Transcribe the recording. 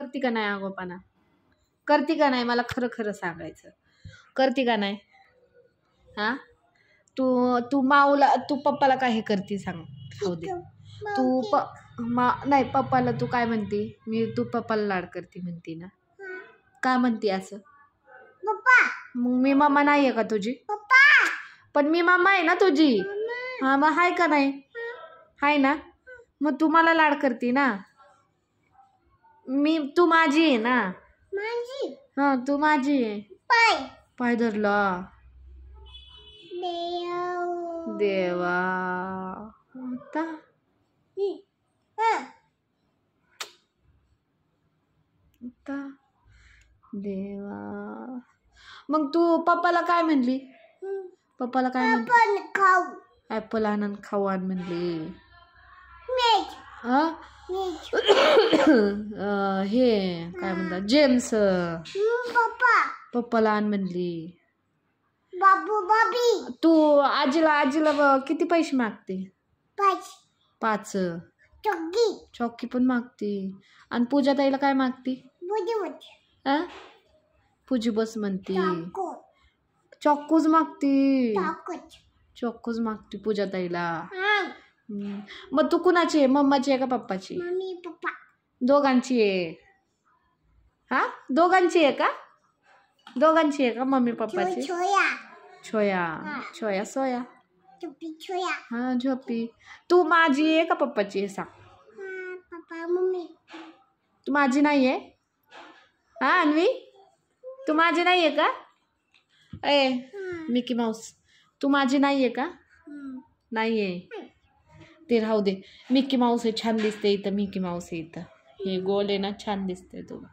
करती का नाही आगोपणा? करती का नाही? मला खरं खरं सांगायचं, करती का नाही? हा, तू तू माऊला, तू पप्पाला काय हे करते सांग, राहू दे. तू नाही, पप्पाला तू काय म्हणते? तू पप्पाला लाड करते म्हणते ना, काय म्हणते असं? मग मी मम्मा नाही आहे का तुझी? पण मी मम्मा आहे ना तुझी. हा, मग हाय का नाही? हाय ना, मग तू मला लाड करते ना. तू माझी आहे ना. हा, तू माझी आहे. पाय धरला देवा. आता देवा. मग तू पप्पाला काय म्हणली? पप्पाला काय म्हणली? ऍपल आण खाऊ आण म्हणली. हे काय म्हणतात, जेम्स पप्पाला आण म्हणली. तू आजीला किती पैसे मागते? 5. चॉकी पण मागते. आणि पूजा ताईला काय मागते? पूजी बस म्हणते. चॉकूच मागते. चॉकूच मागते पूजा ताईला. मग तू कुणाची आहे? मम्माची आहे का पप्पाची? दोघांची आहे. हा, दोघांची आहे का? दोघांची आहे का मम्मी पप्पाची? छोया सोया. हा, झोपी. तू माझी आहे का पप्पाची आहे सांग? तू माझी नाही आहे? हा अन्वी, तू माझी नाही आहे का? मिकी माऊस, तू माझी नाही आहे का? नाही आहे ते, राहू दे. मिकी माऊस आहे, छान दिसते इथं. मिकी माऊस आहे इथं, हे गोल आहे ना, छान दिसते तुला.